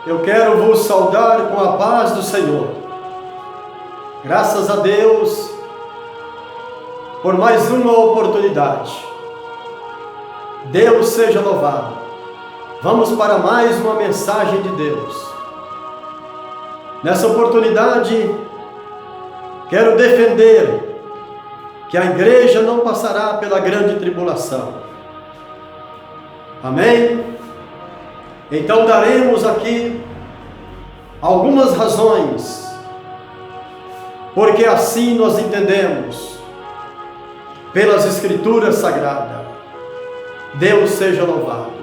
Eu quero vos saudar com a paz do Senhor. Graças a Deus por mais uma oportunidade. Deus seja louvado. Vamos para mais uma mensagem de Deus. Nessa oportunidade, quero defender que a igreja não passará pela grande tribulação. Amém? Então daremos aqui algumas razões, porque assim nós entendemos pelas Escrituras Sagradas. Deus seja louvado.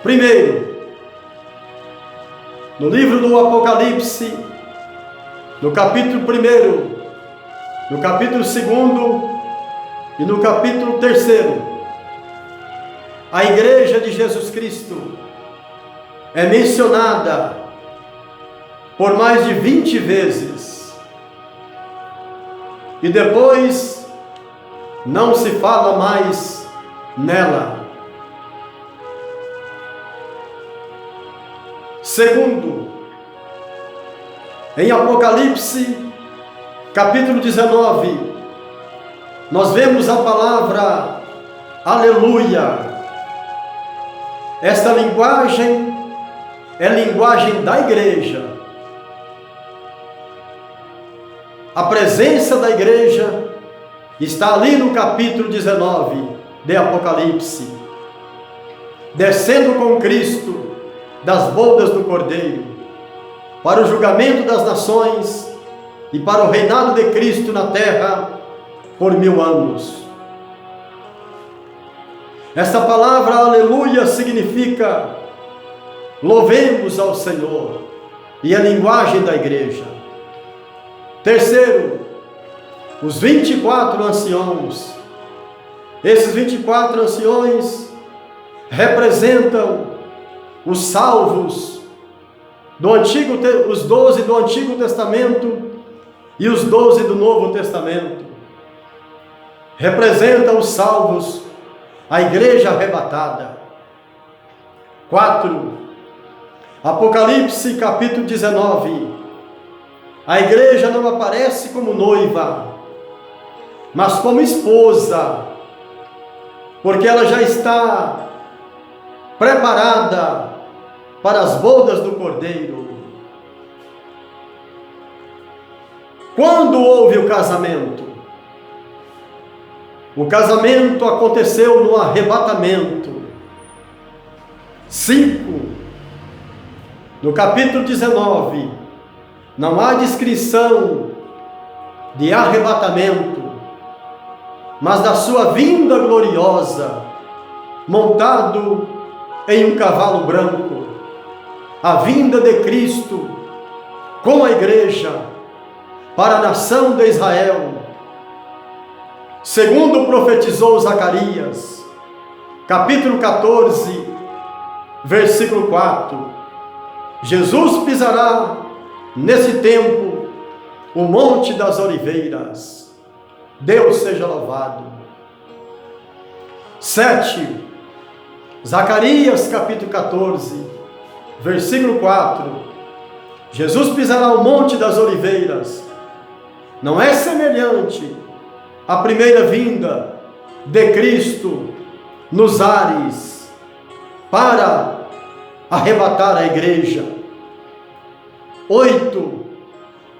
Primeiro, no livro do Apocalipse, no capítulo 1, no capítulo 2 e no capítulo 3, a igreja de Jesus Cristo é mencionada por mais de 20 vezes. E depois não se fala mais nela. Segundo, em Apocalipse, capítulo 19, nós vemos a palavra aleluia. Esta linguagem é linguagem da igreja. A presença da igreja está ali no capítulo 19 de Apocalipse, descendo com Cristo das bodas do Cordeiro, para o julgamento das nações e para o reinado de Cristo na terra por 1000 anos. Essa palavra aleluia significa louvemos ao Senhor, e a linguagem da igreja. Terceiro, os 24 anciãos. Esses 24 anciões representam os salvos do os 12 do Antigo Testamento e os 12 do Novo Testamento. Representam os salvos, a igreja arrebatada. 4. Apocalipse capítulo 19. A igreja não aparece como noiva, mas como esposa, porque ela já está preparada para as bodas do Cordeiro. Quando houve o casamento? O casamento aconteceu no arrebatamento. 5. No capítulo 19, não há descrição de arrebatamento, mas da sua vinda gloriosa, montado em um cavalo branco, a vinda de Cristo com a igreja para a nação de Israel. Segundo profetizou Zacarias, capítulo 14, versículo 4, Jesus pisará nesse tempo o monte das oliveiras. Deus seja louvado. 7. Zacarias capítulo 14, versículo 4. Jesus pisará o monte das oliveiras. Não é semelhante à primeira vinda de Cristo nos ares para arrebatar a igreja. 8.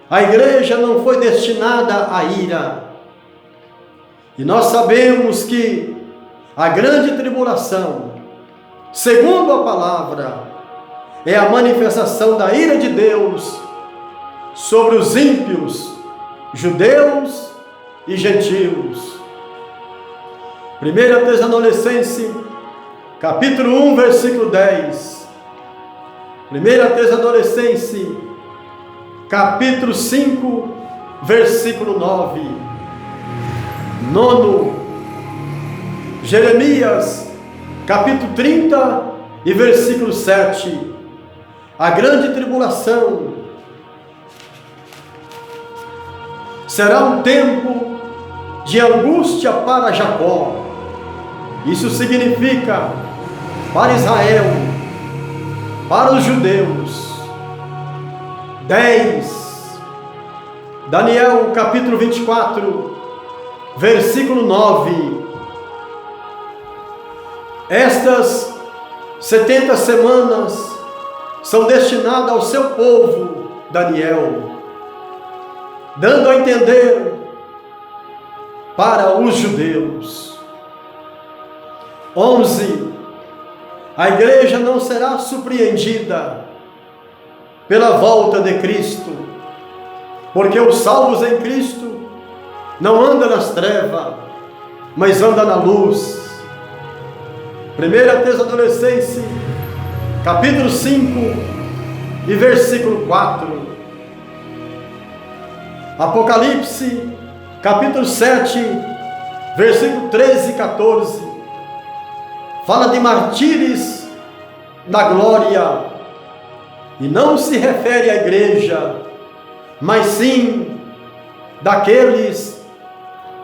A igreja não foi destinada à ira. E nós sabemos que a grande tribulação, segundo a palavra, é a manifestação da ira de Deus sobre os ímpios, judeus e gentios. 1 Tessalonicenses, capítulo 1, versículo 10. 1 Tessalonicenses, capítulo 5, versículo 9. 9. Jeremias, capítulo 30 e versículo 7. A grande tribulação será um tempo de angústia para Jacó. Isso significa para Israel, para os judeus. 10. Daniel capítulo 24, versículo 9. Estas 70 semanas são destinadas ao seu povo, Daniel, dando a entender para os judeus. 11. A igreja não será surpreendida pela volta de Cristo, porque os salvos em Cristo não andam nas trevas, mas andam na luz. 1 Tessalonicenses, capítulo 5 e versículo 4. Apocalipse, capítulo 7, versículo 13 e 14. Fala de mártires na glória, e não se refere à igreja, mas sim daqueles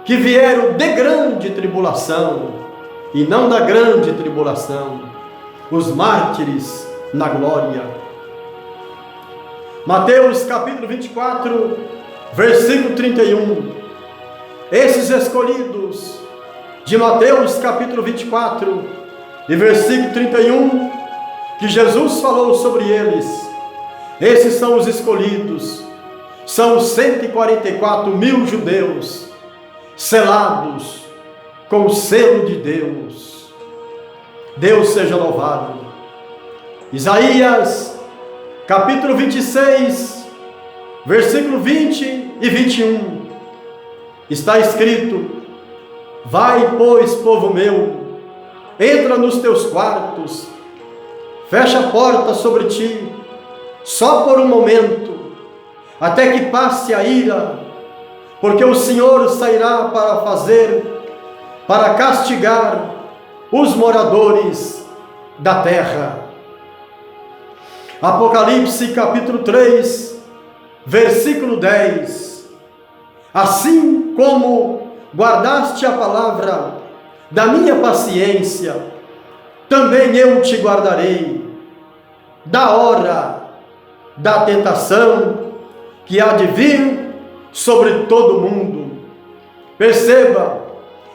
que vieram de grande tribulação, e não da grande tribulação, os mártires na glória. Mateus capítulo 24, versículo 31. Esses escolhidos de Mateus capítulo 24 e versículo 31, que Jesus falou sobre eles, esses são os escolhidos, são os 144 mil judeus, selados com o selo de Deus. Deus seja louvado. Isaías capítulo 26, versículo 20 e 21, está escrito: vai, pois, povo meu, entra nos teus quartos, fecha a porta sobre ti, só por um momento, até que passe a ira, porque o Senhor sairá para castigar os moradores da terra. Apocalipse capítulo 3, versículo 10. Assim como guardaste a palavra da minha paciência, também eu te guardarei da hora da tentação que há de vir sobre todo o mundo. Perceba,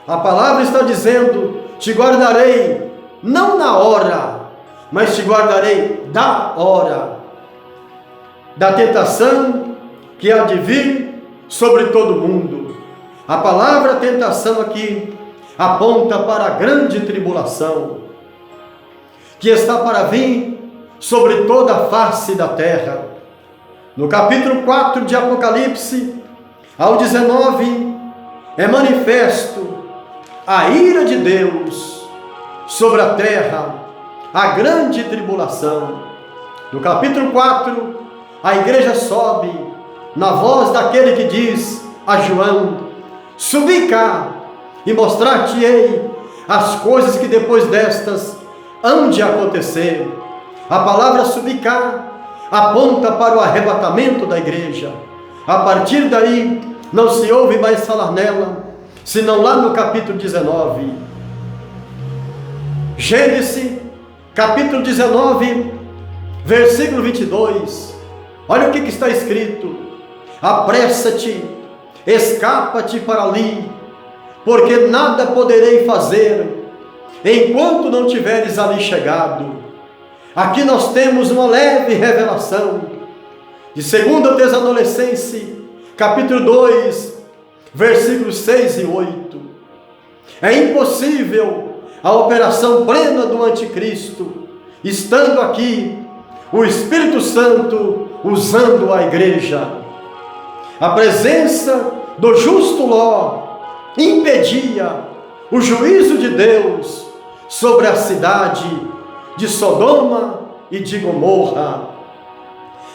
a palavra está dizendo: te guardarei não na hora, mas te guardarei da hora da tentação que há de vir sobre todo o mundo. A palavra tentação aqui aponta para a grande tribulação que está para vir sobre toda a face da terra. No capítulo 4 de Apocalipse, ao 19, é manifesto a ira de Deus sobre a terra, a grande tribulação. No capítulo 4, a igreja sobe na voz daquele que diz a João: subi cá e mostrar-te-ei as coisas que depois destas hão de acontecer. A palavra subir cá aponta para o arrebatamento da igreja. A partir daí não se ouve mais falar nela, senão lá no capítulo 19. Gênesis capítulo 19, versículo 22. Olha o que está escrito: apressa-te, escapa-te para ali, porque nada poderei fazer enquanto não tiveres ali chegado. Aqui nós temos uma leve revelação de 2 Tessalonicenses capítulo 2, versículos 6 e 8. É impossível a operação plena do anticristo, estando aqui o Espírito Santo usando a igreja. A presença do justo Ló impedia o juízo de Deus sobre a cidade de Sodoma e de Gomorra.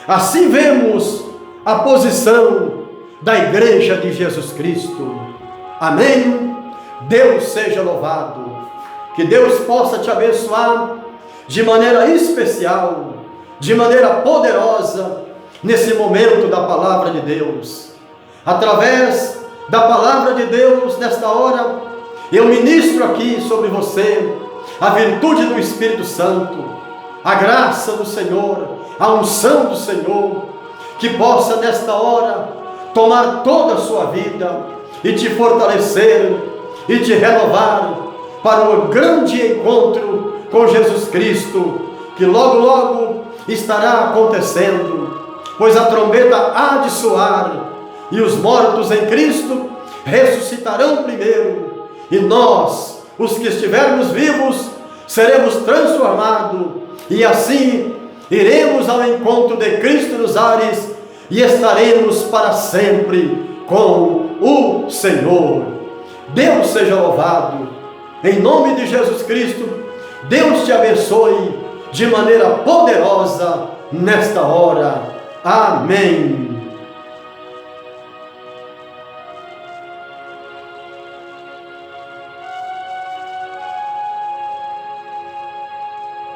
Assim vemos a posição da igreja de Jesus Cristo. Amém? Deus seja louvado. Que Deus possa te abençoar de maneira especial, de maneira poderosa, nesse momento da palavra de Deus. Através da palavra de Deus, nesta hora, eu ministro aqui sobre você, a virtude do Espírito Santo, a graça do Senhor, a unção do Senhor, que possa nesta hora tomar toda a sua vida e te fortalecer e te renovar para o grande encontro com Jesus Cristo, que logo, logo estará acontecendo, pois a trombeta há de soar e os mortos em Cristo ressuscitarão primeiro, e nós, os que estivermos vivos, seremos transformados, e assim iremos ao encontro de Cristo nos ares e estaremos para sempre com o Senhor. Deus seja louvado, em nome de Jesus Cristo. Deus te abençoe de maneira poderosa nesta hora. Amém.